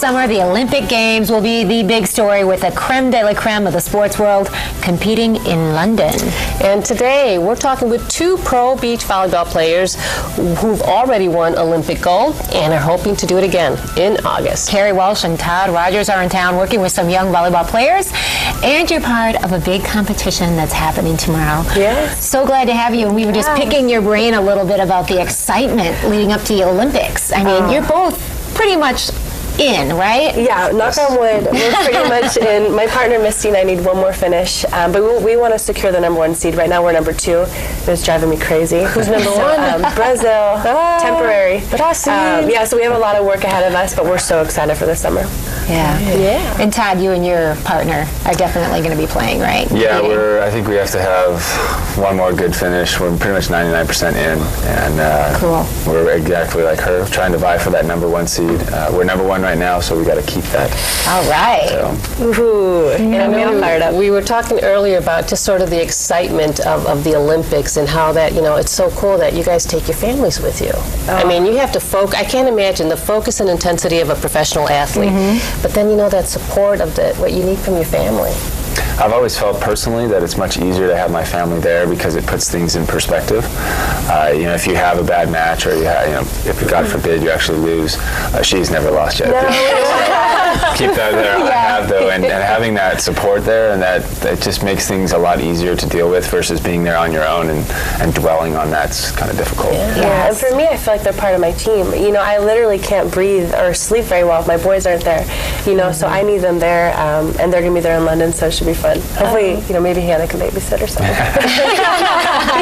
summer, the Olympic Games will be the big story with the creme de la creme of the sports world competing in London. And today, we're talking with two pro beach volleyball players who've already won Olympic gold and are hoping to do it again in August. Carrie Walsh and Todd Rogers are in town working with some young volleyball players, and you're part of a big competition that's happening tomorrow. Yes. So glad to have you, and we were just picking your brain a little bit about the excitement leading up to the Olympics. I mean, you're both pretty much in, right? Yeah, knock on wood, we're pretty much in. My partner Misty and I need one more finish, but we want to secure the #1 seed. Right now we're number 2. It's driving me crazy. Who's number 1? Brazil, temporary. Brazil. So we have a lot of work ahead of us, but we're so excited for this summer. Yeah. And Todd, you and your partner are definitely going to be playing, right? Yeah, I think we have to have one more good finish. We're pretty much 99% in, and cool. We're exactly like her, trying to vie for that #1 seed. We're #1 right now, so we got to keep that. All right. So. We were talking earlier about just sort of the excitement of the Olympics and how that, it's so cool that you guys take your families with you. I mean, you have to focus. I can't imagine the focus and intensity of a professional athlete, but then that support of what you need from your family. I've always felt personally that it's much easier to have my family there because it puts things in perspective. If you have a bad match, or if God forbid you actually lose, she's never lost yet. Keep that there. I have though, and having that support there, and that just makes things a lot easier to deal with versus being there on your own and dwelling on that's kind of difficult. Yeah, and for me, I feel like they're part of my team. I literally can't breathe or sleep very well if my boys aren't there. So I need them there, and they're gonna be there in London, so it should be fun. Hopefully, maybe Hannah can babysit or something.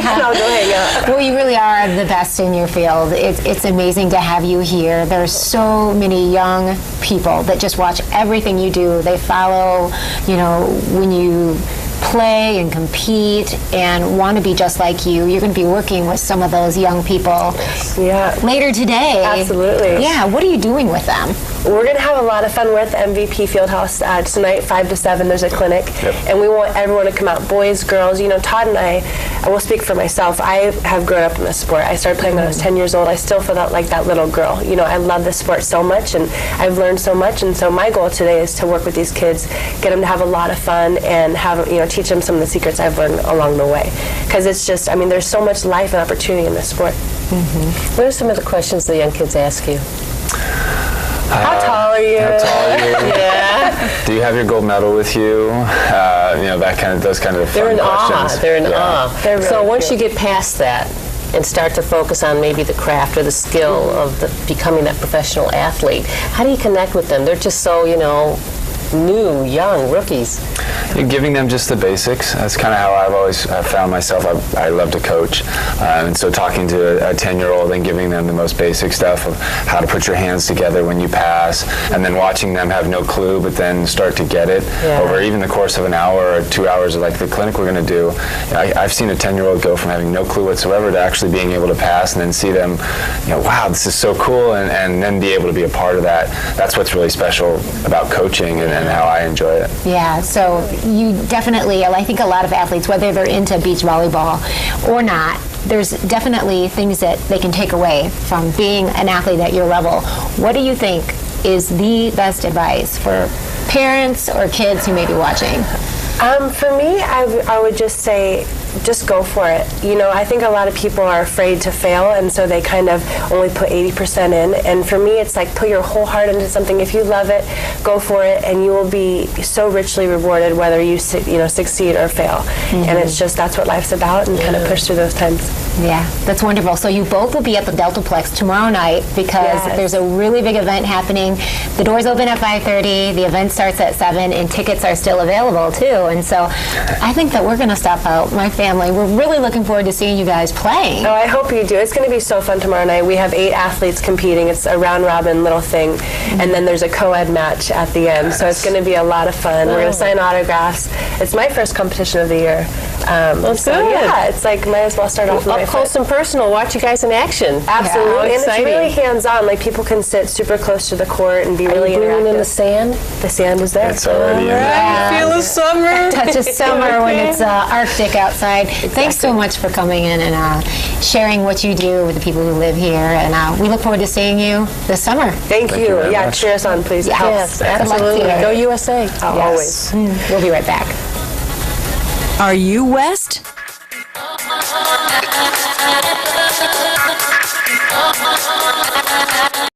I'll go hang out. Well, you really are the best in your field. It's amazing to have you here. There's so many young people that just watch everything you do. They follow, when you play and compete and want to be just like you. You're going to be working with some of those young people later today. Absolutely. Yeah, what are you doing with them? We're going to have a lot of fun. We're at the MVP Fieldhouse tonight, 5 to 7. There's a clinic, and we want everyone to come out, boys, girls. Todd and I will speak for myself. I have grown up in this sport. I started playing when I was 10 years old. I still feel like that little girl. I love this sport so much, and I've learned so much. And so my goal today is to work with these kids, get them to have a lot of fun, and teach them some of the secrets I've learned along the way. Because it's just, there's so much life and opportunity in this sport. What are some of the questions the young kids ask you? How tall are you? How tall are you? Yeah. Do you have your gold medal with you? Those kind of fun questions. They're in awe. They're really so once cute. you get past that and start to focus on maybe the craft or the skill of becoming that professional athlete, how do you connect with them? They're just so, new, young, rookies. You're giving them just the basics. That's kind of how I've always found myself. I love to coach. And so talking to a 10-year-old and giving them the most basic stuff of how to put your hands together when you pass, and then watching them have no clue but then start to get it over even the course of an hour or 2 hours, like the clinic we're going to do. I've seen a 10-year-old go from having no clue whatsoever to actually being able to pass, and then see them, wow, this is so cool, and then be able to be a part of that. That's what's really special about coaching and how I enjoy it. Yeah, so you definitely, I think a lot of athletes, whether they're into beach volleyball or not, there's definitely things that they can take away from being an athlete at your level. What do you think is the best advice for parents or kids who may be watching? For me, I would just say, just go for it. I think a lot of people are afraid to fail, and so they kind of only put 80% in. And for me, it's like put your whole heart into something. If you love it, go for it, and you will be so richly rewarded whether you succeed or fail. And it's just, that's what life's about, and kind of push through those times. Yeah, that's wonderful. So you both will be at the Deltaplex tomorrow night because there's a really big event happening. The doors open at 5:30, the event starts at 7, and tickets are still available too. And so I think that we're going to stop out, my family. We're really looking forward to seeing you guys playing. Oh, I hope you do. It's going to be so fun tomorrow night. We have 8 athletes competing. It's a round-robin little thing, and then there's a co-ed match at the end. So it's going to be a lot of fun. We're going to sign autographs. It's my first competition of the year. That's So, good. yeah, it's like might as well start off Up right close foot. and personal. Watch you guys in action. Absolutely, How and it's exciting. really hands-on. Like people can sit super close to the court and be really Are you bringing in the interactive. sand? The sand is there. It's already in there. Feel the summer. Touch of summer when it's Arctic outside. Thanks so much for coming in and sharing what you do with the people who live here. And we look forward to seeing you this summer. Thank you. very Yeah, much. cheer us on, please. It helps. Yes, absolutely. to you. Go USA. Always. We'll be right back. Are you West?